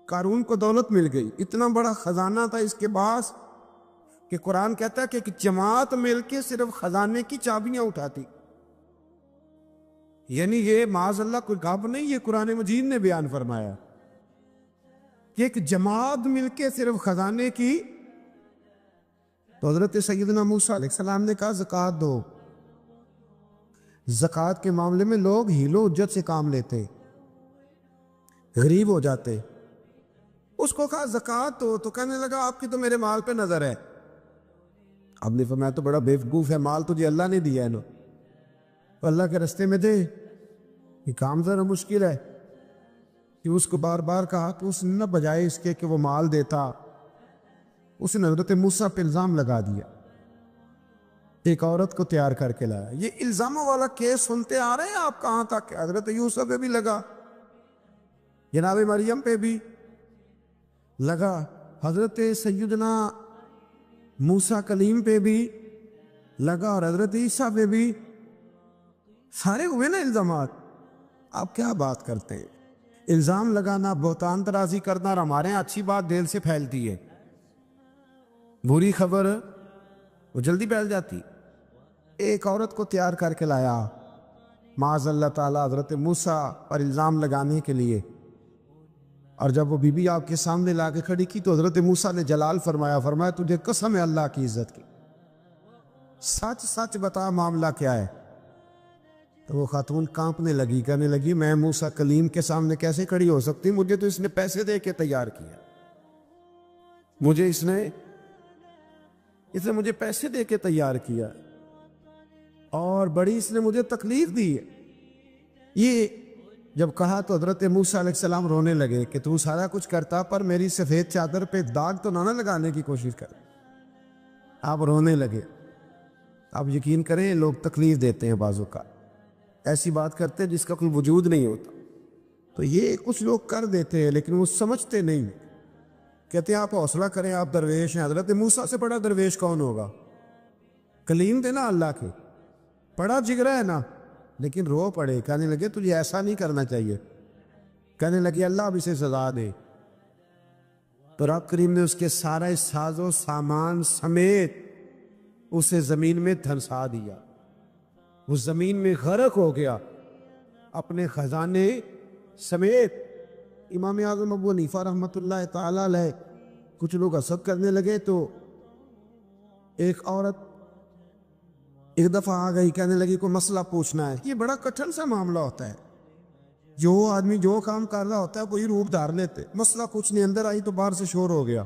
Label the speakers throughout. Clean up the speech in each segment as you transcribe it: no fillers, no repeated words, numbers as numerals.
Speaker 1: قارون کو دولت مل گئی، اتنا بڑا خزانہ تھا اس کے پاس کہ قرآن کہتا ہے کہ ایک جماعت مل کے صرف خزانے کی چابیاں اٹھاتی. یعنی یہ معاذ اللہ کوئی گپ نہیں، یہ قرآن مجید نے بیان فرمایا کہ ایک جماعت مل کے صرف خزانے کی. تو حضرت سیدنا موسیٰ علیہ السلام نے کہا زکوٰۃ دو. زکوٰۃ کے معاملے میں لوگ ہیل و حجت سے کام لیتے، غریب ہو جاتے. اس کو کہا زکوٰۃ دو تو کہنے لگا آپ کی تو میرے مال پہ نظر ہے. اب نے فرمایا تو بڑا بیوقوف ہے، مال تجھے اللہ نے دیا ہے نا، تو اللہ کے رستے میں دے. یہ کام ذرا مشکل ہے کہ اس کو بار بار کہا کہ اس نے نہ بجائے اس کے کہ وہ مال دیتا، اس نے حضرت موسیٰ پہ الزام لگا دیا، ایک عورت کو تیار کر کے لایا. یہ الزاموں والا کیس سنتے آ رہے ہیں آپ کہاں تک؟ حضرت یوسف پہ بھی لگا، جناب مریم پہ بھی لگا، حضرت سیدنا موسیٰ کلیم پہ بھی لگا، اور حضرت عیسیٰ پہ بھی. سارے ہوئے نا الزامات. آپ کیا بات کرتے ہیں؟ الزام لگانا، بہتان ترازی کرنا، اور ہمارے یہاں اچھی بات دل سے پھیلتی ہے، بری خبر وہ جلدی پھیل جاتی. ایک عورت کو تیار کر کے لایا معاذ اللہ تعالیٰ حضرت موسیٰ پر الزام لگانے کے لیے، اور جب وہ بی بی آپ کے سامنے لا کے کھڑی کی تو حضرت موسیٰ نے جلال فرمایا تجھے قسم ہے اللہ کی عزت کی، سچ سچ بتا معاملہ کیا ہے. تو وہ خاتون کانپنے لگی، کہنے لگی میں موسیٰ کلیم کے سامنے کیسے کھڑی ہو سکتی؟ مجھے تو اس نے پیسے دے کے تیار کیا، مجھے اس نے مجھے پیسے دے کے تیار کیا، اور بڑی اس نے مجھے تکلیف دی ہے. یہ جب کہا تو حضرت موسیٰ علیہ السلام رونے لگے کہ تو سارا کچھ کرتا پر میری سفید چادر پہ داغ تو نہ لگانے کی کوشش کر. آپ رونے لگے. آپ یقین کریں لوگ تکلیف دیتے ہیں بعضوں کا، ایسی بات کرتے ہیں جس کا کوئی وجود نہیں ہوتا. تو یہ کچھ لوگ کر دیتے ہیں لیکن وہ سمجھتے نہیں. کہتے ہیں آپ حوصلہ کریں، آپ درویش ہیں. حضرت موسیٰ سے بڑا درویش کون ہوگا؟ کلیم تھے نا اللہ کے، بڑا جگرا ہے نا. لیکن رو پڑے، کہنے لگے تجھے ایسا نہیں کرنا چاہیے. کہنے لگے اللہ اب اسے سزا دے. تو رب کریم نے اس کے سارے ساز و سامان سمیت اسے زمین میں دھنسا دیا. وہ زمین میں غرق ہو گیا اپنے خزانے سمیت. امام اعظم ابو حنیفہ رحمۃ اللہ تعالی علیہ کچھ لوگ حسد کرنے لگے تو ایک عورت ایک دفعہ آ گئی، کہنے لگی کوئی مسئلہ پوچھنا ہے. یہ بڑا کٹھن سا معاملہ ہوتا ہے، جو آدمی جو کام کر رہا ہوتا ہے وہی روپ دھار لیتے. مسئلہ کچھ نہیں، اندر آئی تو باہر سے شور ہو گیا.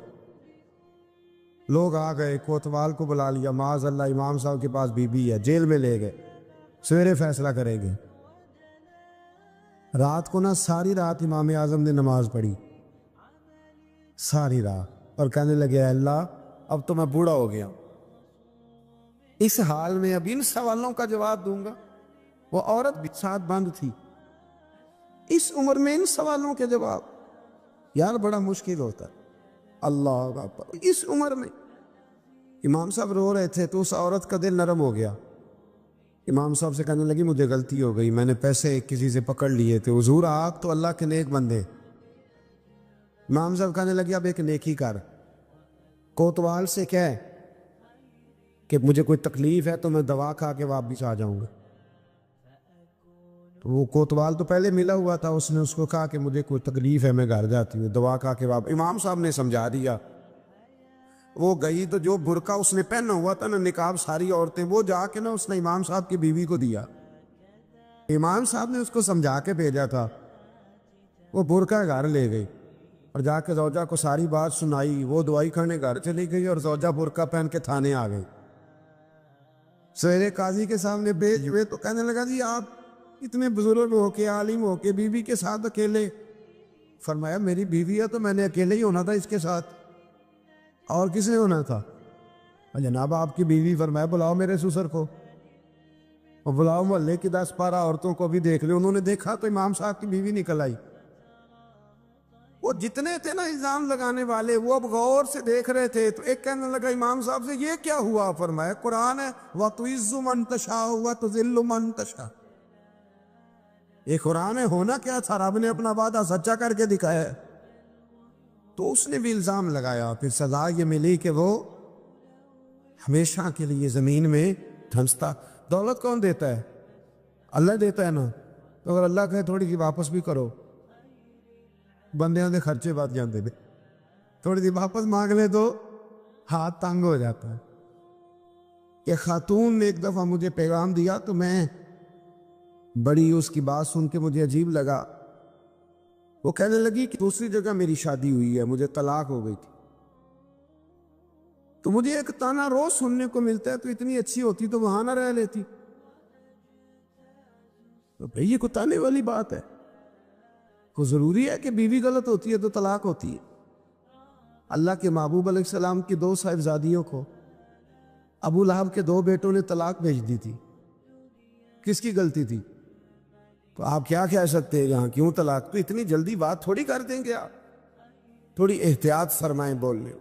Speaker 1: لوگ آ گئے، کوتوال کو بلا لیا، معاذ اللہ امام صاحب کے پاس بی بی ہے، جیل میں لے گئے، سویرے فیصلہ کریں گے. رات کو ساری رات امام اعظم نے نماز پڑھی، ساری رات، اور کہنے لگے اے اللہ اب تو میں بوڑھا ہو گیا، اس حال میں اب ان سوالوں کا جواب دوں گا. وہ عورت بھی ساتھ بند تھی، اس عمر میں ان سوالوں کے جواب یار بڑا مشکل ہوتا ہے. اللہ اکبر. اس عمر میں امام صاحب رو رہے تھے تو اس عورت کا دل نرم ہو گیا. امام صاحب سے کہنے لگی مجھے غلطی ہو گئی، میں نے پیسے کسی سے پکڑ لیے تھے. حضور آپ تو اللہ کے نیک بندے. امام صاحب کہنے لگے اب ایک نیکی کر، کوتوال سے کہہ کہ مجھے کوئی تکلیف ہے تو میں دوا کھا کے واپس آ جاؤں گا. تو وہ کوتوال تو پہلے ملا ہوا تھا، اس نے اس کو کہا کہ مجھے کوئی تکلیف ہے میں گھر جاتی ہوں، دوا کھا کے واپس. امام صاحب نے سمجھا دیا. وہ گئی تو جو برقع اس نے پہنا ہوا تھا نا، نقاب ساری عورتیں، وہ جا کے اس نے امام صاحب کی بیوی کو دیا. امام صاحب نے اس کو سمجھا کے بھیجا تھا. وہ برقع گھر لے گئی اور جا کے زوجہ کو ساری بات سنائی. وہ دوائی کھانے گھر چلی گئی اور زوجہ برقع پہن کے تھانے آ گئی. سویرے قاضی کے سامنے بھیج ہوئے تو کہنے لگا جی آپ اتنے بزرگ ہو کے عالم ہو کے بیوی کے ساتھ اکیلے. فرمایا میری بیوی ہے تو میں نے اکیلے ہی ہونا تھا اس کے ساتھ، اور کس نے ہونا تھا؟ جناب آپ کی بیوی. فرمایا بلاؤ میرے سسر کو، اور بلاؤ محلے کی 10-12 عورتوں کو بھی دیکھ لے. انہوں نے دیکھا تو امام صاحب کی بیوی نکل آئی. وہ جتنے تھے نا الزام لگانے والے وہ اب غور سے دیکھ رہے تھے. تو ایک کہنے لگا امام صاحب سے یہ کیا ہوا؟ فرمایا قرآن ہے وَتُعِزُّ مَن تَشَاءُ وَتُذِلُّ مَن تَشَاءُ. یہ قرآن ہے. ہونا کیا تھا؟ رب نے اپنا وعدہ سچا کر کے دکھایا ہے. تو اس نے بھی الزام لگایا، پھر سزا یہ ملی کہ وہ ہمیشہ کے لیے زمین میں دھنستا۔ دولت کون دیتا ہے؟ اللہ دیتا ہے نا، تو اگر اللہ کہے تھوڑی سی واپس بھی کرو، بندیاں دے خرچے بات جانتے تھے، تھوڑی سی واپس مانگ لے تو ہاتھ تنگ ہو جاتا ہے۔ کہ خاتون نے ایک دفعہ مجھے پیغام دیا تو میں بڑی اس کی بات سن کے مجھے عجیب لگا۔ وہ کہنے لگی کہ دوسری جگہ میری شادی ہوئی ہے، مجھے طلاق ہو گئی تھی، تو مجھے ایک تانا روز سننے کو ملتا ہے، تو اتنی اچھی ہوتی تو وہاں نہ رہ لیتی۔ تو بھئی یہ کوئی تانے والی بات ہے؟ کوئی ضروری ہے کہ بیوی غلط ہوتی ہے تو طلاق ہوتی ہے؟ اللہ کے محبوب علیہ السلام کی 2 صاحبزادیوں کو ابو لہب کے 2 بیٹوں نے طلاق بھیج دی تھی، کس کی غلطی تھی؟ تو آپ کیا کہہ سکتے ہیں یہاں کیوں طلاق؟ تو اتنی جلدی بات تھوڑی کر دیں گے آپ، تھوڑی احتیاط فرمائیں بولنے۔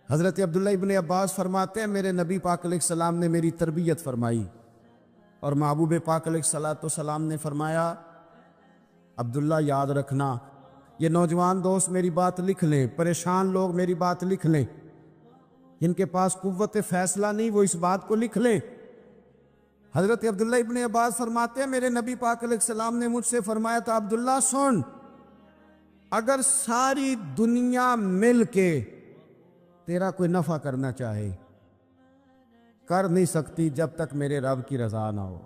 Speaker 1: حضرت عبداللہ ابن عباس فرماتے ہیں میرے نبی پاک علیہ السلام نے میری تربیت فرمائی، اور محبوب پاک علیہ السلام نے فرمایا عبداللہ یاد رکھنا، یہ نوجوان دوست میری بات لکھ لیں، پریشان لوگ میری بات لکھ لیں، جن کے پاس قوت فیصلہ نہیں وہ اس بات کو لکھ لیں۔ حضرت عبداللہ ابن عباس فرماتے ہیں میرے نبی پاک علیہ السلام نے مجھ سے فرمایا تھا عبداللہ سن، اگر ساری دنیا مل کے تیرا کوئی نفع کرنا چاہے کر نہیں سکتی جب تک میرے رب کی رضا نہ ہو،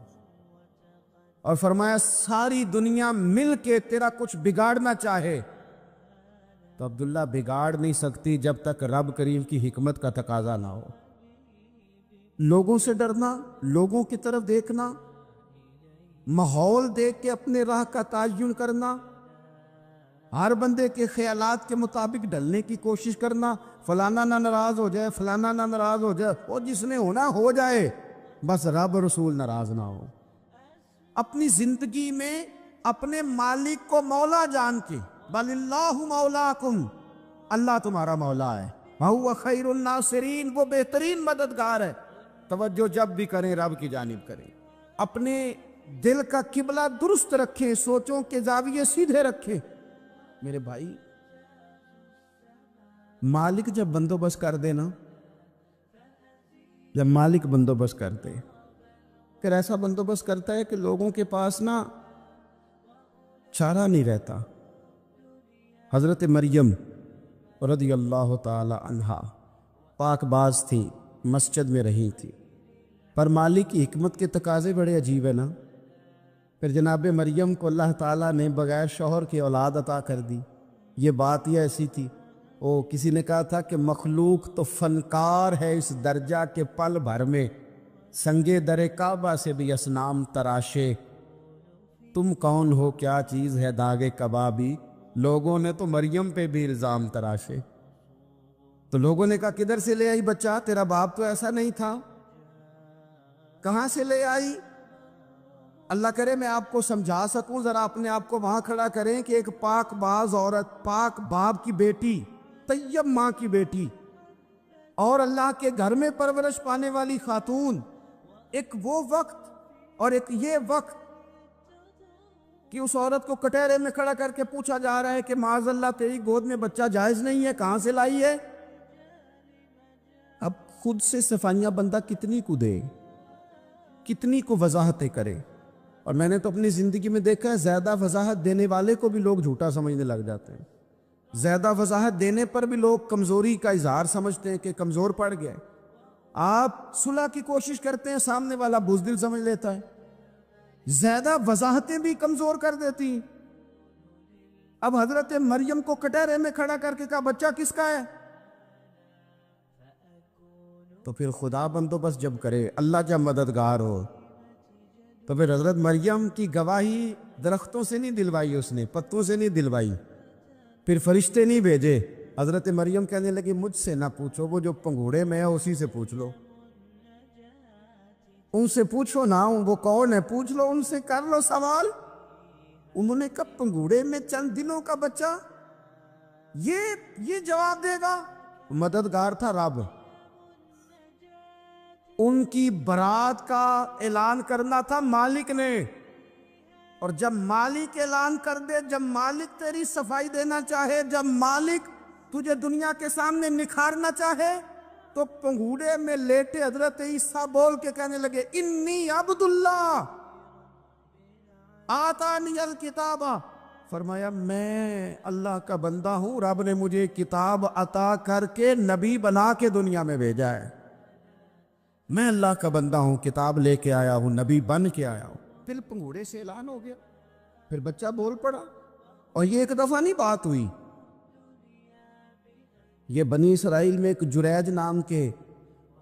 Speaker 1: اور فرمایا ساری دنیا مل کے تیرا کچھ بگاڑنا چاہے تو عبداللہ بگاڑ نہیں سکتی جب تک رب کریم کی حکمت کا تقاضا نہ ہو۔ لوگوں سے ڈرنا، لوگوں کی طرف دیکھنا، ماحول دیکھ کے اپنے راہ کا تعین کرنا، ہر بندے کے خیالات کے مطابق ڈھلنے کی کوشش کرنا، فلانا نہ ناراض ہو جائے، فلانا نہ ناراض ہو جائے، اور جس نے ہونا ہو جائے، بس رب رسول ناراض نہ ہو۔ اپنی زندگی میں اپنے مالک کو مولا جان کے، بل اللہ مولاکم، اللہ تمہارا مولا ہے، وَهُوَ خَيْرُ النَّاصِرِينَ، وہ بہترین مددگار ہے۔ توجہ جب بھی کریں رب کی جانب کریں، اپنے دل کا قبلہ درست رکھیں، سوچوں کے زاویے سیدھے رکھیں۔ میرے بھائی مالک جب بندوبست کر دے نا، جب مالک بندوبست کر دے پھر ایسا بندوبست کرتا ہے کہ لوگوں کے پاس نا چارہ نہیں رہتا۔ حضرت مریم رضی اللہ تعالی عنہا پاک باز تھی، مسجد میں رہی تھی، پر مالک کی حکمت کے تقاضے بڑے عجیب ہیں نا۔ پھر جناب مریم کو اللہ تعالیٰ نے بغیر شوہر کی اولاد عطا کر دی۔ یہ بات یہ ایسی تھی، کسی نے کہا تھا کہ مخلوق تو فنکار ہے اس درجہ کے پل بھر میں سنگے در کعبہ سے بھی اصنام تراشے، تم کون ہو کیا چیز ہے داغے کبابی، لوگوں نے تو مریم پہ بھی الزام تراشے۔ تو لوگوں نے کہا کدھر سے لے آئی بچہ، تیرا باپ تو ایسا نہیں تھا، کہاں سے لے آئی؟ اللہ کرے میں آپ کو سمجھا سکوں، ذرا اپنے آپ کو وہاں کھڑا کریں کہ ایک پاک باز عورت، پاک باپ کی بیٹی، طیب ماں کی بیٹی، اور اللہ کے گھر میں پرورش پانے والی خاتون، ایک وہ وقت اور ایک یہ وقت کہ اس عورت کو کٹہرے میں کھڑا کر کے پوچھا جا رہا ہے کہ معاذ اللہ تیری گود میں بچہ جائز نہیں ہے، کہاں سے لائی ہے؟ اب خود سے صفائیاں بندہ کتنی کو دے، کتنی کو وضاحتیں کرے۔ اور میں نے تو اپنی زندگی میں دیکھا ہے زیادہ وضاحت دینے والے کو بھی لوگ جھوٹا سمجھنے لگ جاتے ہیں، زیادہ وضاحت دینے پر بھی لوگ کمزوری کا اظہار سمجھتے ہیں کہ کمزور پڑ گیا۔ آپ صلح کی کوشش کرتے ہیں، سامنے والا بزدل سمجھ لیتا ہے، زیادہ وضاحتیں بھی کمزور کر دیتی ہیں۔ اب حضرت مریم کو کٹہرے میں کھڑا کر کے کہا بچہ کس کا ہے؟ تو پھر خدا بندوبست جب کرے، اللہ جب مددگار ہو، تو پھر حضرت مریم کی گواہی درختوں سے نہیں دلوائی، اس نے پتوں سے نہیں دلوائی، پھر فرشتے نہیں بھیجے۔ حضرت مریم کہنے لگی مجھ سے نہ پوچھو، وہ جو پنگوڑے میں ہے اسی سے پوچھ لو، ان سے پوچھو نا، وہ کون ہے پوچھ لو، ان سے کر لو سوال۔ انہوں نے کہا پنگوڑے میں چند دنوں کا بچہ، یہ جواب دے گا؟ مددگار تھا رب، ان کی برات کا اعلان کرنا تھا مالک نے، اور جب مالک اعلان کر دے، جب مالک تیری صفائی دینا چاہے، جب مالک تجھے دنیا کے سامنے نکھارنا چاہے تو پنگوڑے میں لیٹے حضرت عیسیٰ بول کے کہنے لگے انی عبداللہ آتانی الکتاب، فرمایا میں اللہ کا بندہ ہوں، رب نے مجھے کتاب عطا کر کے نبی بنا کے دنیا میں بھیجا ہے، میں اللہ کا بندہ ہوں، کتاب لے کے آیا ہوں، نبی بن کے آیا ہوں۔ پھر پنگوڑے سے اعلان ہو گیا، پھر بچہ بول پڑا، اور یہ ایک دفعہ نہیں بات ہوئی۔ یہ بنی اسرائیل میں ایک جریج نام کے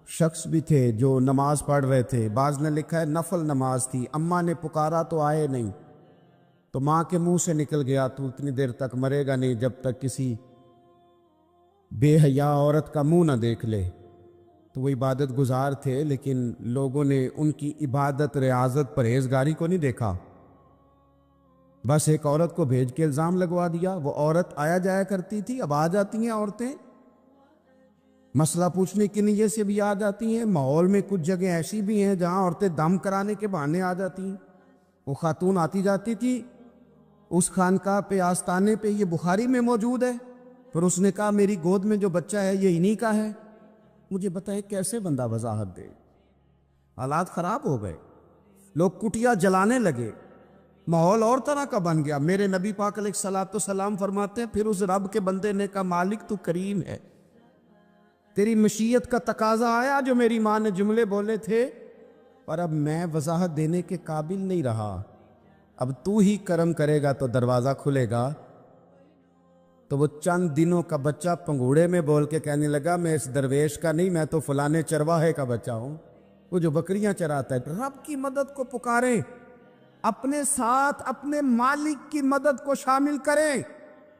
Speaker 1: شخص بھی تھے جو نماز پڑھ رہے تھے، بعض نے لکھا ہے نفل نماز تھی، اماں نے پکارا تو آئے نہیں، تو ماں کے منہ سے نکل گیا تو اتنی دیر تک مرے گا نہیں جب تک کسی بے حیا عورت کا منہ نہ دیکھ لے۔ تو وہ عبادت گزار تھے، لیکن لوگوں نے ان کی عبادت، ریاضت، پرہیزگاری کو نہیں دیکھا، بس ایک عورت کو بھیج کے الزام لگوا دیا۔ وہ عورت آیا جایا کرتی تھی، اب آ جاتی ہیں عورتیں، مسئلہ پوچھنے کی نیت سے بھی آ جاتی ہیں۔ ماحول میں کچھ جگہ ایسی بھی ہیں جہاں عورتیں دم کرانے کے بہانے آ جاتی ہیں۔ وہ خاتون آتی جاتی تھی، اس خانقاہ پہ، آستانے پہ، یہ بخاری میں موجود ہے، پھر اس نے کہا میری گود میں جو بچہ ہے یہ انہی کا ہے۔ مجھے بتائے کیسے بندہ وضاحت دے؟ حالات خراب ہو گئے، لوگ کٹیا جلانے لگے، ماحول اور طرح کا بن گیا۔ میرے نبی پاک علیہ الصلوۃ والسلام فرماتے ہیں پھر اس رب کے بندے نے کہا مالک تو کریم ہے، تیری مشیت کا تقاضا آیا جو میری ماں نے جملے بولے تھے، اور اب میں وضاحت دینے کے قابل نہیں رہا، اب تو ہی کرم کرے گا تو دروازہ کھلے گا۔ تو وہ چند دنوں کا بچہ پنگوڑے میں بول کے کہنے لگا میں اس درویش کا نہیں، میں تو فلانے چرواہے کا بچہ ہوں، وہ جو بکریاں چراتا ہے۔ رب کی مدد کو پکاریں، اپنے ساتھ اپنے مالک کی مدد کو شامل کریں،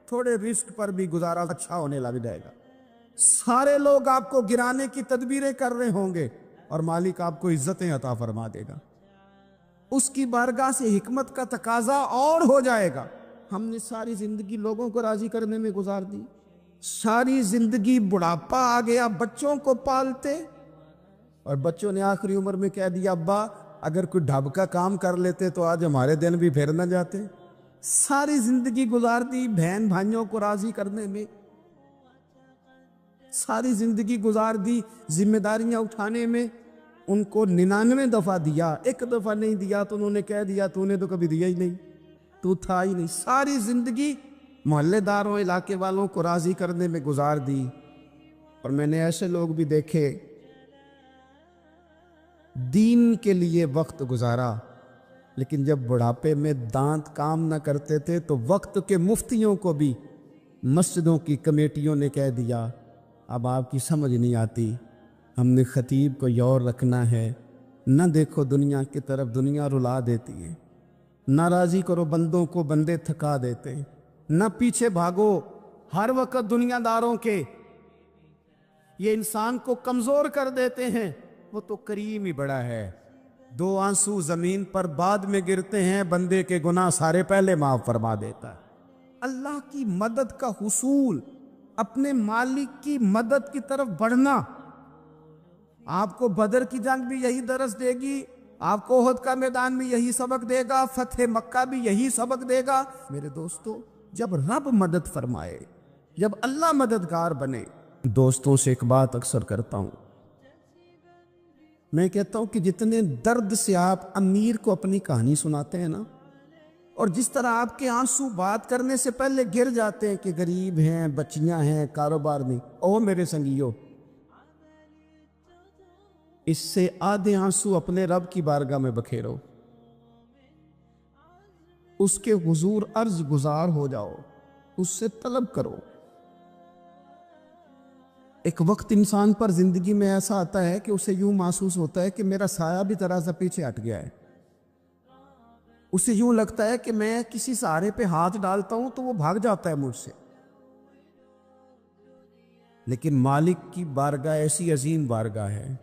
Speaker 1: تھوڑے رزق پر بھی گزارا اچھا ہونے لگ جائے گا۔ سارے لوگ آپ کو گرانے کی تدبیریں کر رہے ہوں گے اور مالک آپ کو عزتیں عطا فرما دے گا، اس کی بارگاہ سے حکمت کا تقاضا اور ہو جائے گا۔ ہم نے ساری زندگی لوگوں کو راضی کرنے میں گزار دی، ساری زندگی بڑھاپا آ گیا بچوں کو پالتے، اور بچوں نے آخری عمر میں کہہ دیا ابا اگر کوئی ڈھب کا کام کر لیتے تو آج ہمارے دن بھی پھر نہ جاتے۔ ساری زندگی گزار دی بہن بھائیوں کو راضی کرنے میں، ساری زندگی گزار دی ذمہ داریاں اٹھانے میں، ان کو 99 دفعہ دیا، ایک دفعہ نہیں دیا تو انہوں نے کہہ دیا تو نے تو کبھی دیا ہی نہیں، تو تھا ہی نہیں۔ ساری زندگی محلے داروں، علاقے والوں کو راضی کرنے میں گزار دی۔ اور میں نے ایسے لوگ بھی دیکھے دین کے لیے وقت گزارا، لیکن جب بڑھاپے میں دانت کام نہ کرتے تھے تو وقت کے مفتیوں کو بھی مسجدوں کی کمیٹیوں نے کہہ دیا اب آپ کی سمجھ نہیں آتی، ہم نے خطیب کو یور رکھنا ہے، نہ دیکھو دنیا کی طرف، دنیا رلا دیتی ہے، نہ راضی کرو بندوں کو، بندے تھکا دیتے، نہ پیچھے بھاگو ہر وقت دنیا داروں کے، یہ انسان کو کمزور کر دیتے ہیں۔ وہ تو کریم ہی بڑا ہے، 2 آنسو زمین پر بعد میں گرتے ہیں، بندے کے گناہ سارے پہلے معاف فرما دیتا ہے۔ اللہ کی مدد کا حصول، اپنے مالک کی مدد کی طرف بڑھنا، آپ کو بدر کی جنگ بھی یہی درس دے گی، آپ کو احد کا میدان بھی یہی سبق دے گا، فتح مکہ بھی یہی سبق دے گا۔ میرے دوستو جب رب مدد فرمائے، جب اللہ مددگار بنے، دوستوں سے ایک بات اکثر کرتا ہوں، میں کہتا ہوں کہ جتنے درد سے آپ امیر کو اپنی کہانی سناتے ہیں نا، اور جس طرح آپ کے آنسو بات کرنے سے پہلے گر جاتے ہیں کہ غریب ہیں، بچیاں ہیں، کاروبار نہیں، او میرے سنگیو، اس سے آدھے آنسو اپنے رب کی بارگاہ میں بکھیرو، اس کے حضور عرض گزار ہو جاؤ، اس سے طلب کرو۔ ایک وقت انسان پر زندگی میں ایسا آتا ہے کہ اسے یوں محسوس ہوتا ہے کہ میرا سایہ بھی ذرا سا پیچھے ہٹ گیا ہے، اسے یوں لگتا ہے کہ میں کسی سہارے پہ ہاتھ ڈالتا ہوں تو وہ بھاگ جاتا ہے مجھ سے، لیکن مالک کی بارگاہ ایسی عظیم بارگاہ ہے،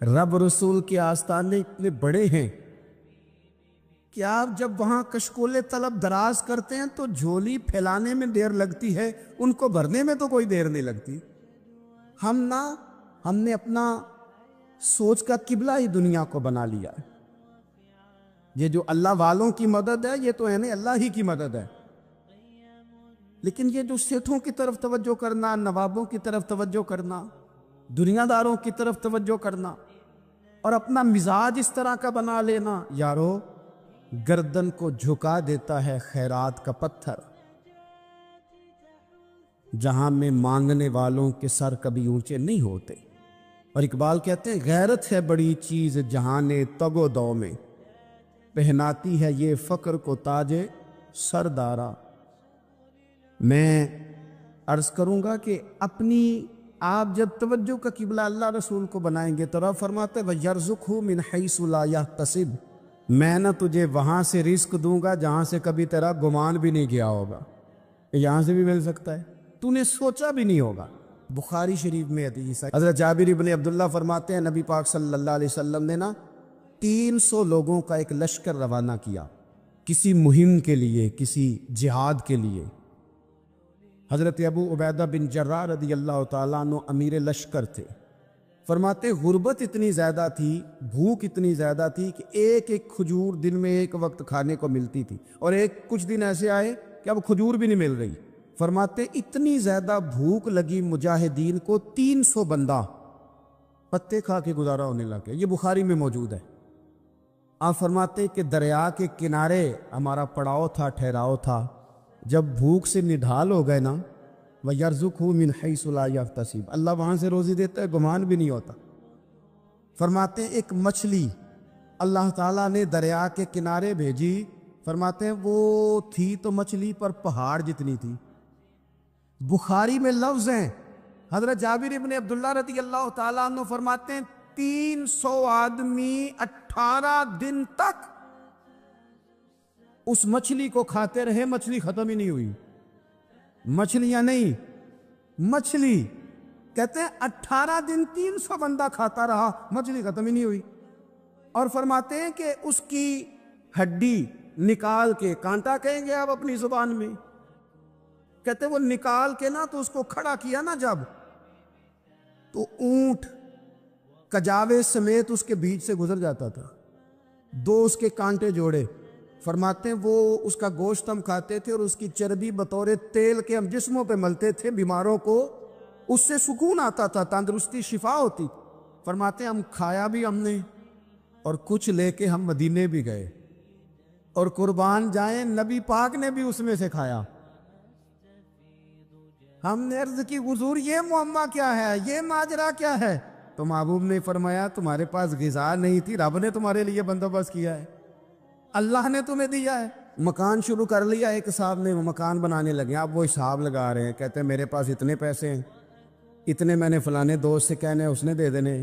Speaker 1: رب رسول کے آستانے اتنے بڑے ہیں کہ آپ جب وہاں کشکول طلب دراز کرتے ہیں تو جھولی پھیلانے میں دیر لگتی ہے، ان کو بھرنے میں تو کوئی دیر نہیں لگتی۔ ہم نے اپنا سوچ کا قبلہ ہی دنیا کو بنا لیا ہے، یہ جو اللہ والوں کی مدد ہے یہ تو ہے نہیں، اللہ ہی کی مدد ہے۔ لیکن یہ جو سیٹھوں کی طرف توجہ کرنا، نوابوں کی طرف توجہ کرنا، دنیا داروں کی طرف توجہ کرنا اور اپنا مزاج اس طرح کا بنا لینا، یارو گردن کو جھکا دیتا ہے خیرات کا پتھر، جہاں میں مانگنے والوں کے سر کبھی اونچے نہیں ہوتے۔ اور اقبال کہتے ہیں غیرت ہے بڑی چیز جہان تگ و دو میں، پہناتی ہے یہ فقر کو تاج سردارا۔ میں عرض کروں گا کہ اپنی آپ جب توجہ کا قبلہ اللہ رسول کو بنائیں گے تو رب فرماتے وَيَرْزُقْهُ مِنْ حَيْثُ لَا يَحْتَسِبُ، میں نہ تجھے وہاں سے رزق دوں گا جہاں سے کبھی تیرا گمان بھی نہیں کیا ہوگا، یہاں سے بھی مل سکتا ہے، تو نے سوچا بھی نہیں ہوگا۔ بخاری شریف میں حدیث ہے، حضرت جابر ابن عبداللہ فرماتے ہیں نبی پاک صلی اللہ علیہ وسلم نے 300 لوگوں کا ایک لشکر روانہ کیا کسی مہم کے لیے، کسی جہاد کے لیے۔ حضرت ابو عبیدہ بن جراح رضی اللہ تعالیٰ عنہ امیر لشکر تھے۔ فرماتے غربت اتنی زیادہ تھی، بھوک اتنی زیادہ تھی کہ ایک ایک کھجور دن میں ایک وقت کھانے کو ملتی تھی، اور کچھ دن ایسے آئے کہ اب کھجور بھی نہیں مل رہی۔ فرماتے اتنی زیادہ بھوک لگی مجاہدین کو 300 بندہ پتے کھا کے گزارا ہونے لگے۔ یہ بخاری میں موجود ہے۔ آپ فرماتے کہ دریا کے کنارے ہمارا پڑاؤ تھا، ٹھہراؤ تھا، جب بھوک سے نڈھال ہو گئے نا وَيَرْزُقْهُ مِنْ حَيْثُ لَا يَحْتَسِبُ، اللہ وہاں سے روزی دیتا ہے، گمان بھی نہیں ہوتا۔ فرماتے ہیں ایک مچھلی اللہ تعالیٰ نے دریا کے کنارے بھیجی، فرماتے ہیں وہ تھی تو مچھلی پر پہاڑ جتنی تھی۔ بخاری میں لفظ ہیں، حضرت جابر ابن عبداللہ رضی اللہ تعالیٰ عنہ فرماتے ہیں 300 آدمی 18 دن تک اس مچھلی کو کھاتے رہے، مچھلی ختم ہی نہیں ہوئی۔ مچھلیاں نہیں، مچھلی کہتے ہیں 18 دن 300 بندہ کھاتا رہا، مچھلی ختم ہی نہیں ہوئی۔ اور فرماتے ہیں کہ اس کی ہڈی نکال کے، کانٹا کہیں گے آپ اپنی زبان میں، کہتے ہیں وہ نکال کے نا تو اس کو کھڑا کیا نا جب، تو اونٹ کجاوے سمیت اس کے بیچ سے گزر جاتا تھا، 2 اس کے کانٹے جوڑے۔ فرماتے ہیں وہ اس کا گوشت ہم کھاتے تھے اور اس کی چربی بطور تیل کے ہم جسموں پہ ملتے تھے، بیماروں کو اس سے سکون آتا تھا، تندرستی شفا ہوتی۔ فرماتے ہیں ہم کھایا بھی ہم نے، اور کچھ لے کے ہم مدینے بھی گئے، اور قربان جائیں نبی پاک نے بھی اس میں سے کھایا۔ ہم نے عرض کی حضور یہ معمہ کیا ہے، یہ ماجرا کیا ہے؟ تو محبوب نے فرمایا تمہارے پاس غذا نہیں تھی، رب نے تمہارے لیے بندوبست کیا ہے، اللہ نے تمہیں دیا ہے۔ مکان شروع کر لیا، ایک صاحب نے مکان بنانے لگے، آپ وہ حساب لگا رہے ہیں، کہتے ہیں میرے پاس اتنے پیسے ہیں، اتنے میں نے فلانے دوست سے کہنا ہے اس نے دے دینے،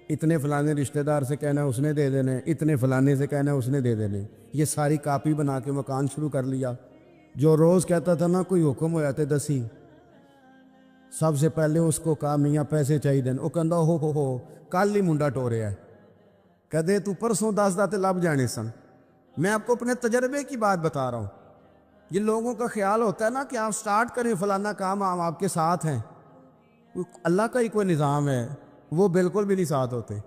Speaker 1: اتنے فلانے رشتہ دار سے کہنا ہے اس نے دے دینے، اتنے فلانے سے کہنا ہے اس نے دے دینے۔ یہ ساری کاپی بنا کے مکان شروع کر لیا۔ جو روز کہتا تھا نا کوئی حکم ہو جاتے دسی، سب سے پہلے اس کو کہا میاں پیسے چاہیے، وہ کہندا ہو کل ہی منڈا ٹوریا ہے، کہتے تو پرسوں 10 داتے لب جانے سن۔ میں آپ کو اپنے تجربے کی بات بتا رہا ہوں۔ یہ لوگوں کا خیال ہوتا ہے نا کہ آپ سٹارٹ کریں فلانا کام، ہم آپ کے ساتھ ہیں، اللہ کا ہی کوئی نظام ہے، وہ بالکل بھی نہیں ساتھ ہوتے۔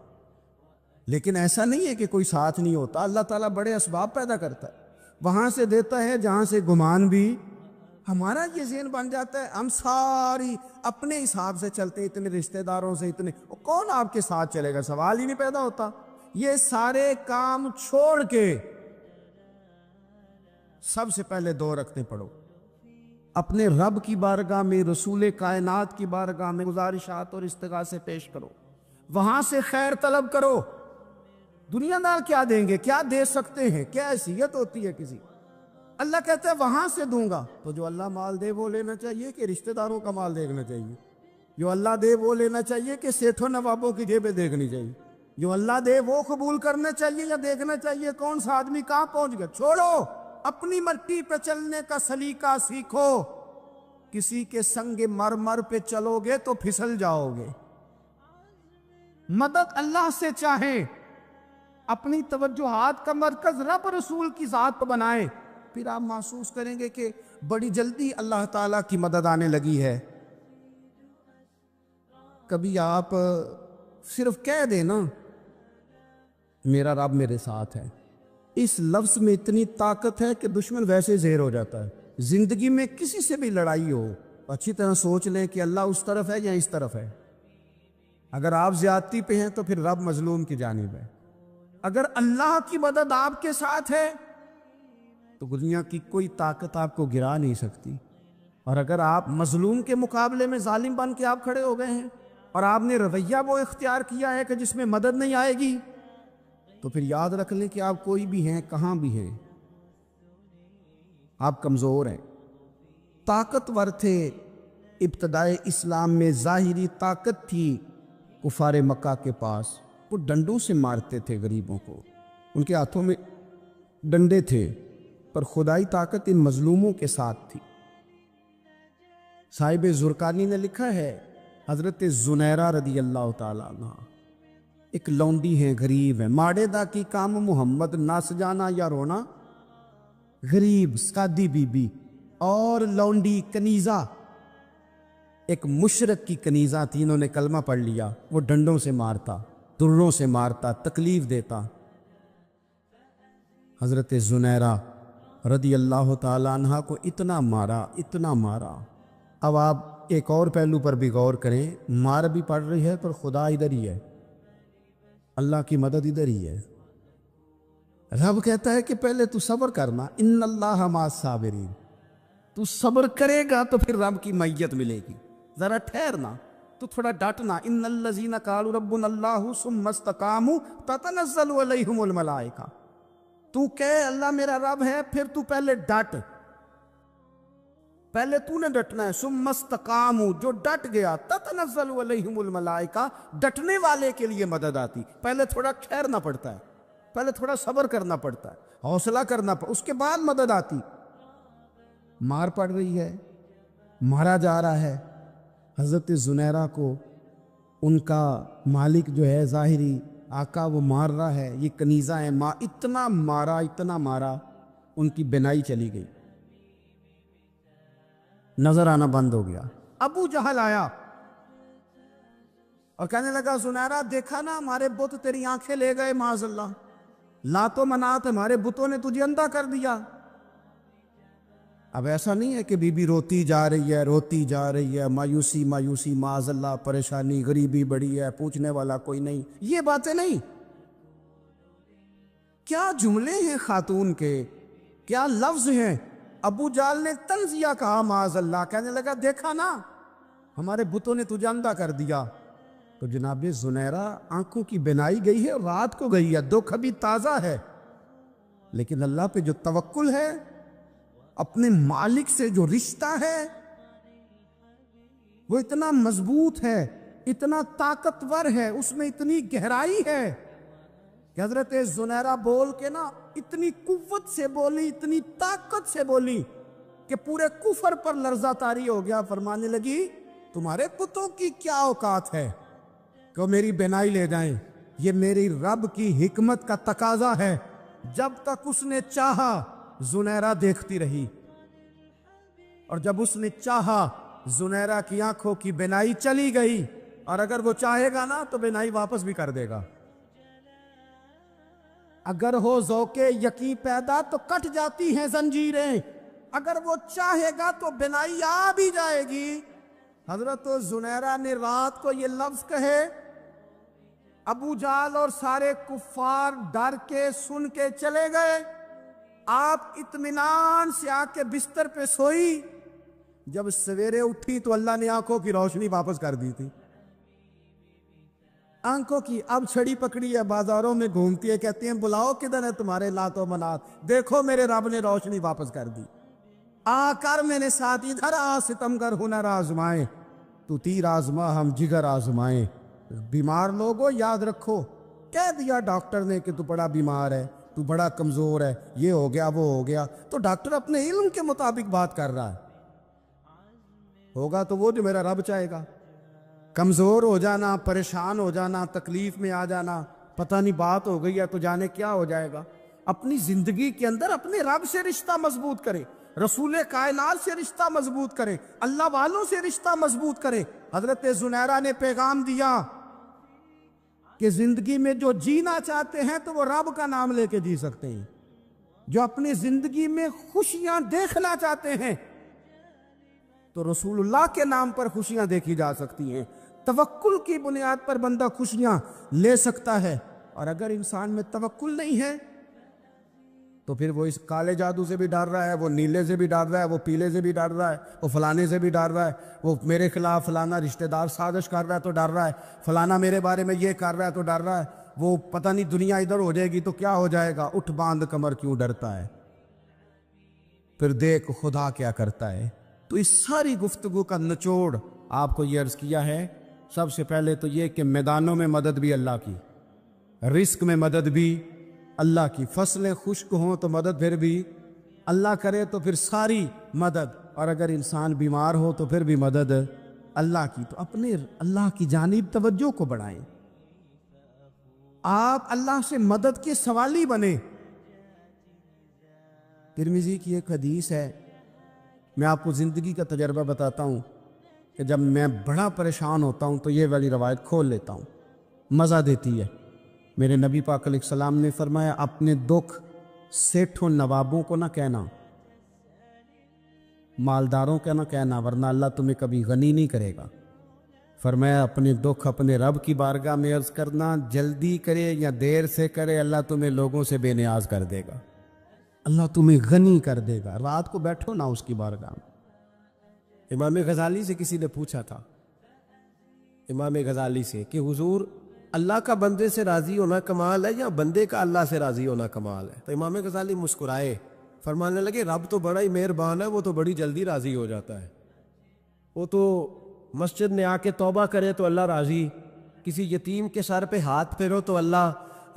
Speaker 1: لیکن ایسا نہیں ہے کہ کوئی ساتھ نہیں ہوتا، اللہ تعالیٰ بڑے اسباب پیدا کرتا ہے، وہاں سے دیتا ہے جہاں سے گمان بھی ہمارا یہ ذہن بن جاتا ہے، ہم ساری اپنے حساب سے چلتے ہیں، اتنے رشتہ داروں سے، اتنے کون آپ کے ساتھ چلے گا، سوال ہی نہیں پیدا ہوتا۔ یہ سارے کام چھوڑ کے سب سے پہلے 2 رکعتیں پڑھو، اپنے رب کی بارگاہ میں، رسول کائنات کی بارگاہ میں گزارشات اور استغاثے پیش کرو، وہاں سے خیر طلب کرو۔ دنیا دار کیا دیں گے، کیا دے سکتے ہیں، کیا حیثیت ہوتی ہے کسی، اللہ کہتا ہے وہاں سے دوں گا۔ تو جو اللہ مال دے وہ لینا چاہیے کہ رشتہ داروں کا مال دیکھنا چاہیے؟ جو اللہ دے وہ لینا چاہیے کہ سیٹھوں نوابوں کی جیبیں دیکھنی چاہیے؟ جو اللہ دے وہ قبول کرنا چاہیے یا دیکھنا چاہیے کون سا آدمی کہاں پہنچ گیا؟ چھوڑو، اپنی مٹی پہ چلنے کا سلیقہ سیکھو، کسی کے سنگ مرمر پہ چلو گے تو پھسل جاؤ گے۔ مدد اللہ سے چاہیں، اپنی توجہات کا مرکز رب رسول کی ذات پر بنائیں، پھر آپ محسوس کریں گے کہ بڑی جلدی اللہ تعالیٰ کی مدد آنے لگی ہے۔ کبھی آپ صرف کہہ دیں نا میرا رب میرے ساتھ ہے، اس لفظ میں اتنی طاقت ہے کہ دشمن ویسے زہر ہو جاتا ہے۔ زندگی میں کسی سے بھی لڑائی ہو تو اچھی طرح سوچ لیں کہ اللہ اس طرف ہے یا اس طرف ہے۔ اگر آپ زیادتی پہ ہیں تو پھر رب مظلوم کی جانب ہے۔ اگر اللہ کی مدد آپ کے ساتھ ہے تو دنیا کی کوئی طاقت آپ کو گرا نہیں سکتی، اور اگر آپ مظلوم کے مقابلے میں ظالم بن کے آپ کھڑے ہو گئے ہیں اور آپ نے رویہ وہ اختیار کیا ہے کہ جس میں مدد نہیں آئے گی، تو پھر یاد رکھ لیں کہ آپ کوئی بھی ہیں، کہاں بھی ہیں، آپ کمزور ہیں۔ طاقتور تھے ابتدائے اسلام میں، ظاہری طاقت تھی کفار مکہ کے پاس، وہ ڈنڈوں سے مارتے تھے غریبوں کو، ان کے ہاتھوں میں ڈنڈے تھے، پر خدائی طاقت ان مظلوموں کے ساتھ تھی۔ صاحب زرقانی نے لکھا ہے، حضرت زنیرہ رضی اللہ تعالیٰ عنہ ایک لونڈی ہیں، غریب ہیں، ماڑے دا کی کام محمد نس جانا یا رونا، غریب سادی بی بی اور لونڈی کنیزہ، ایک مشرک کی کنیزہ تھی، انہوں نے کلمہ پڑھ لیا، وہ ڈنڈوں سے مارتا، دروں سے مارتا، تکلیف دیتا۔ حضرت زنیرہ رضی اللہ تعالیٰ عنہ کو اتنا مارا، اتنا مارا۔ اب آپ ایک اور پہلو پر بھی غور کریں، مار بھی پڑ رہی ہے پر خدا ادھر ہی ہے، اللہ کی مدد ادھر ہی ہے۔ رب کہتا ہے کہ پہلے تو صبر کرنا، ان اللہ مع الصابرین، تو صبر کرے گا تو پھر رب کی معیت ملے گی، ذرا ٹھہرنا، تو تھوڑا ڈٹنا۔ ان الذین قالوا ربنا اللہ ثم استقاموا تتنزل علیہم الملائکہ، تو کہے اللہ میرا رب ہے، پھر تو پہلے ڈٹ، پہلے تو نے ڈٹنا ہے۔ ثم استقاموا، جو ڈٹ گیا، تتنزل علیہم الملائکہ، ڈٹنے والے کے لیے مدد آتی، پہلے تھوڑا ٹھہرنا پڑتا ہے، پہلے تھوڑا صبر کرنا پڑتا ہے، حوصلہ کرنا پڑتا، اس کے بعد مدد آتی۔ مار پڑ رہی ہے، مارا جا رہا ہے، حضرت زنیرہ کو ان کا مالک جو ہے ظاہری آقا وہ مار رہا ہے، یہ کنیزہ ہے، اتنا مارا، اتنا مارا، ان کی بینائی چلی گئی، نظر آنا بند ہو گیا۔ ابو جہل آیا اور کہنے لگا زنیرہ دیکھا نا ہمارے بت تیری آنکھیں لے گئے، معاذ اللہ، لات و منات ہمارے بتوں نے تجھے اندھا کر دیا۔ اب ایسا نہیں ہے کہ بی بی روتی جا رہی ہے، روتی جا رہی ہے، مایوسی مایوسی، معاذ اللہ، پریشانی، غریبی بڑی ہے، پوچھنے والا کوئی نہیں، یہ باتیں نہیں۔ کیا جملے ہیں خاتون کے، کیا لفظ ہیں۔ ابو جال نے تنزیہ کہا، معاذ اللہ، کہنے لگا دیکھا نا ہمارے بتوں نے تجھے اندھا کر دیا۔ تو جناب زنیرہ آنکھوں کی بینائی گئی ہے، رات کو گئی ہے، دکھ ابھی تازہ ہے، لیکن اللہ پہ جو توکل ہے، اپنے مالک سے جو رشتہ ہے، وہ اتنا مضبوط ہے، اتنا طاقتور ہے، اس میں اتنی گہرائی ہے کہ حضرت زنیرہ بول کے نا اتنی قوت سے بولی، اتنی طاقت سے بولی کہ پورے کفر پر لرزہ طاری ہو گیا۔ فرمانے لگی تمہارے پتوں کی کیا اوقات ہے کہ وہ میری بینائی لے جائیں، یہ میری رب کی حکمت کا تقاضا ہے۔ جب تک اس نے چاہا زنیرہ دیکھتی رہی، اور جب اس نے چاہا زنیرہ کی آنکھوں کی بینائی چلی گئی، اور اگر وہ چاہے گا نا تو بینائی واپس بھی کر دے گا۔ اگر ہو ذوق یقین پیدا تو کٹ جاتی ہیں زنجیریں، اگر وہ چاہے گا تو بینائی آ بھی جائے گی۔ حضرت زنیرہ نے رات کو یہ لفظ کہے، ابو جال اور سارے کفار ڈر کے سن کے چلے گئے، آپ اطمینان سے آ کے بستر پہ سوئی۔ جب سویرے اٹھی تو اللہ نے آنکھوں کی روشنی واپس کر دی تھی، آنکھوں کی۔ اب چھڑی پکڑی ہے، بازاروں میں گھومتی ہے، کہتی ہیں بلاؤ کدھر ہے تمہارے لات و منات، دیکھو میرے رب نے روشنی واپس کر دی۔ آ کر میرے ساتھ ادھر آ، ستمگر ہنر آزمائے، تو تیر آزما ہم جگر آزمائے۔ بیمار لوگوں یاد رکھو، کہہ دیا ڈاکٹر نے کہ تو بڑا بیمار ہے، تو بڑا کمزور ہے، یہ ہو گیا وہ ہو گیا، تو ڈاکٹر اپنے علم کے مطابق بات کر رہا ہے، ہوگا تو وہ جو میرا رب چاہے گا۔ کمزور ہو جانا، پریشان ہو جانا، تکلیف میں آ جانا، پتہ نہیں بات ہو گئی ہے تو جانے کیا ہو جائے گا۔ اپنی زندگی کے اندر اپنے رب سے رشتہ مضبوط کرے، رسول کائنات سے رشتہ مضبوط کرے، اللہ والوں سے رشتہ مضبوط کرے۔ حضرت زنیرہ نے پیغام دیا کہ زندگی میں جو جینا چاہتے ہیں تو وہ رب کا نام لے کے جی سکتے ہیں، جو اپنی زندگی میں خوشیاں دیکھنا چاہتے ہیں تو رسول اللہ کے نام پر خوشیاں دیکھی جا سکتی ہیں. توکل کی بنیاد پر بندہ خوشیاں لے سکتا ہے. اور اگر انسان میں توکل نہیں ہے تو پھر وہ اس کالے جادو سے بھی ڈر رہا ہے, وہ نیلے سے بھی ڈر رہا ہے, وہ پیلے سے بھی ڈر رہا ہے, وہ فلانے سے بھی ڈر رہا ہے, وہ میرے خلاف فلانا رشتہ دار سازش کر رہا ہے تو ڈر رہا ہے, فلانا میرے بارے میں یہ کر رہا ہے تو ڈر رہا ہے, وہ پتہ نہیں دنیا ادھر ہو جائے گی تو کیا ہو جائے گا. اٹھ باندھ کمر کیوں ڈرتا ہے, پھر دیکھ خدا کیا کرتا ہے. تو اس ساری گفتگو کا نچوڑ آپ کو یہ عرض کیا ہے. سب سے پہلے تو یہ کہ میدانوں میں مدد بھی اللہ کی, رزق میں مدد بھی اللہ کی, فصلیں خشک ہوں تو مدد پھر بھی اللہ کرے تو پھر ساری مدد, اور اگر انسان بیمار ہو تو پھر بھی مدد اللہ کی. تو اپنے اللہ کی جانب توجہ کو بڑھائیں, آپ اللہ سے مدد کے سوالی بنیں. ترمذی کی ایک حدیث ہے, میں آپ کو زندگی کا تجربہ بتاتا ہوں کہ جب میں بڑا پریشان ہوتا ہوں تو یہ والی روایت کھول لیتا ہوں, مزہ دیتی ہے. میرے نبی پاک علیہ السلام نے فرمایا, اپنے دکھ سیٹھوں نوابوں کو نہ کہنا, مالداروں کا نہ کہنا, ورنہ اللہ تمہیں کبھی غنی نہیں کرے گا. فرمایا اپنے دکھ اپنے رب کی بارگاہ میں عرض کرنا, جلدی کرے یا دیر سے کرے اللہ تمہیں لوگوں سے بے نیاز کر دے گا, اللہ تمہیں غنی کر دے گا. رات کو بیٹھو نا اس کی بارگاہ میں. امام غزالی سے کسی نے پوچھا تھا, امام غزالی سے, کہ حضور اللہ کا بندے سے راضی ہونا کمال ہے یا بندے کا اللہ سے راضی ہونا کمال ہے؟ تو امام غزالی مسکرائے, فرمانے لگے رب تو بڑا ہی مہربان ہے, وہ تو بڑی جلدی راضی ہو جاتا ہے. وہ تو مسجد میں آ کے توبہ کرے تو اللہ راضی, کسی یتیم کے سر پہ ہاتھ پھیرو تو اللہ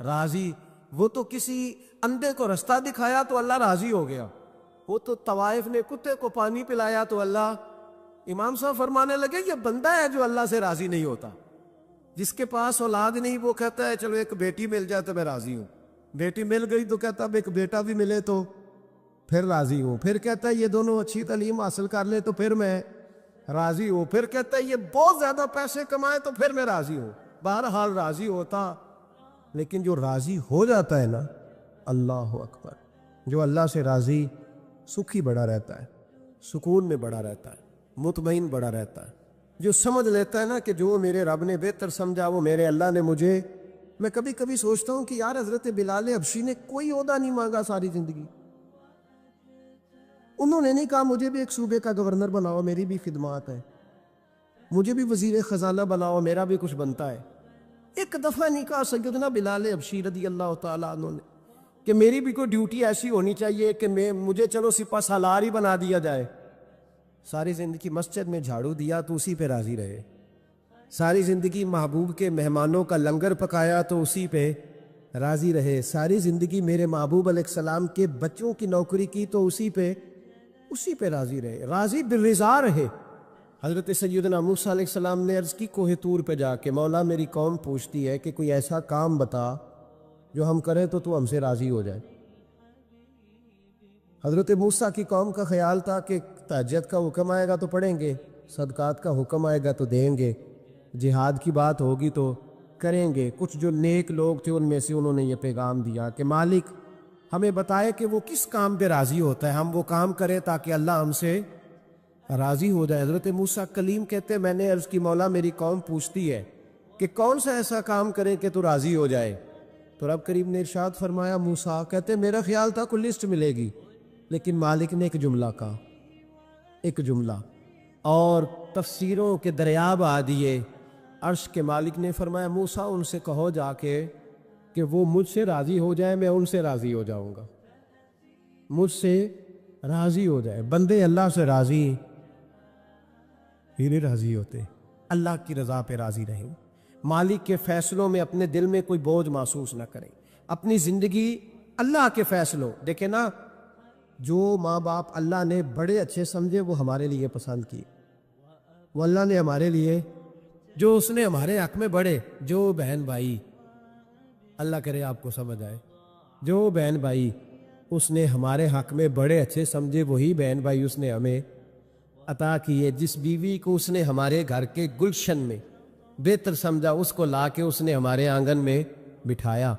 Speaker 1: راضی, وہ تو کسی اندھے کو رستہ دکھایا تو اللہ راضی ہو گیا, وہ تو طوائف نے کتے کو پانی پلایا تو اللہ. امام صاحب فرمانے لگے یہ بندہ ہے جو اللہ سے راضی نہیں ہوتا. جس کے پاس اولاد نہیں وہ کہتا ہے چلو ایک بیٹی مل جائے تو میں راضی ہوں, بیٹی مل گئی تو کہتا اب ایک بیٹا بھی ملے تو پھر راضی ہوں, پھر کہتا ہے یہ دونوں اچھی تعلیم حاصل کر لے تو پھر میں راضی ہوں, پھر کہتا ہے یہ بہت زیادہ پیسے کمائے تو پھر میں راضی ہوں. بہرحال راضی ہوتا, لیکن جو راضی ہو جاتا ہے نا, اللہ اکبر, جو اللہ سے راضی سکھی بڑا رہتا ہے, سکون میں بڑا رہتا ہے, مطمئن بڑا رہتا ہے. جو سمجھ لیتا ہے نا کہ جو میرے رب نے بہتر سمجھا وہ میرے اللہ نے مجھے. میں کبھی کبھی سوچتا ہوں کہ یار حضرت بلال حبشی نے کوئی عہدہ نہیں مانگا ساری زندگی, انہوں نے نہیں کہا مجھے بھی ایک صوبے کا گورنر بناؤ میری بھی خدمات ہے, مجھے بھی وزیر خزانہ بناؤ میرا بھی کچھ بنتا ہے. ایک دفعہ نہیں کہا سیدنا بلال حبشی رضی اللہ تعالیٰ عنہ نے کہ میری بھی کوئی ڈیوٹی ایسی ہونی چاہیے کہ مجھے چلو سپہ سالار ہی بنا دیا جائے. ساری زندگی مسجد میں جھاڑو دیا تو اسی پہ راضی رہے, ساری زندگی محبوب کے مہمانوں کا لنگر پکایا تو اسی پہ راضی رہے, ساری زندگی میرے محبوب علیہ السلام کے بچوں کی نوکری کی تو اسی پہ راضی رہے, راضی بالرضا رہے. حضرت سیدنا موسیٰ علیہ السلام نے عرض کی کوہ طور پہ جا کے, مولا میری قوم پوچھتی ہے کہ کوئی ایسا کام بتا جو ہم کریں تو ہم سے راضی ہو جائے. حضرت موسیٰ کی قوم کا خیال تھا کہ تہجد کا حکم آئے گا تو پڑھیں گے, صدقات کا حکم آئے گا تو دیں گے, جہاد کی بات ہوگی تو کریں گے. کچھ جو نیک لوگ تھے ان میں سے انہوں نے یہ پیغام دیا کہ مالک ہمیں بتائے کہ وہ کس کام پہ راضی ہوتا ہے, ہم وہ کام کریں تاکہ اللہ ہم سے راضی ہو جائے. حضرت موسیٰ کلیم کہتے میں نے عرض کی مولا میری قوم پوچھتی ہے کہ کون سا ایسا کام کریں کہ تو راضی ہو جائے. تو رب کریم نے ارشاد فرمایا, موسیٰ کہتے میرا خیال تھا کوئی لسٹ ملے گی, لیکن مالک نے ایک جملہ کہا, ایک جملہ, اور تفسیروں کے دریا بہا دیے. عرش کے مالک نے فرمایا موسیٰ ان سے کہو جا کے کہ وہ مجھ سے راضی ہو جائے, میں ان سے راضی ہو جاؤں گا, مجھ سے راضی ہو جائے. بندے اللہ سے راضی ہی نہیں راضی ہوتے, اللہ کی رضا پہ راضی رہیں, مالک کے فیصلوں میں اپنے دل میں کوئی بوجھ محسوس نہ کریں, اپنی زندگی اللہ کے فیصلوں. دیکھیں نا, جو ماں باپ اللہ نے بڑے اچھے سمجھے وہ ہمارے لیے پسند کی, وہ اللہ نے ہمارے لیے جو اس نے ہمارے حق میں بڑے, جو بہن بھائی, اللہ کرے آپ کو سمجھ آئے, جو بہن بھائی اس نے ہمارے حق میں بڑے اچھے سمجھے وہی بہن بھائی اس نے ہمیں عطا کیے. جس بیوی کو اس نے ہمارے گھر کے گلشن میں بہتر سمجھا اس کو لا کے اس نے ہمارے آنگن میں بٹھایا,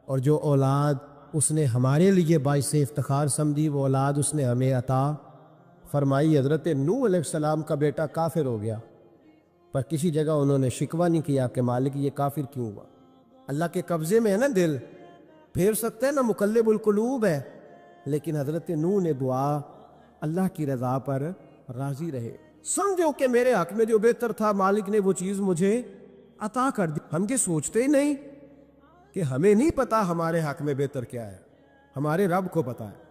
Speaker 1: اور جو اولاد اس نے ہمارے لیے باعث افتخار سمجھی وہ اولاد اس نے ہمیں عطا فرمائی۔ حضرت نوح علیہ السلام کا بیٹا کافر ہو گیا، پر کسی جگہ انہوں نے شکوہ نہیں کیا کہ مالک یہ کافر کیوں ہوا۔ اللہ کے قبضے میں ہے نا دل، پھیر سکتا ہے نا، مقلب القلوب ہے، لیکن حضرت نوح نے دعا اللہ کی رضا پر راضی رہے، سمجھو کہ میرے حق میں جو بہتر تھا مالک نے وہ چیز مجھے عطا کر دی۔ ہم یہ سوچتے ہی نہیں کہ ہمیں نہیں پتا ہمارے حق میں بہتر کیا ہے، ہمارے رب کو پتا ہے۔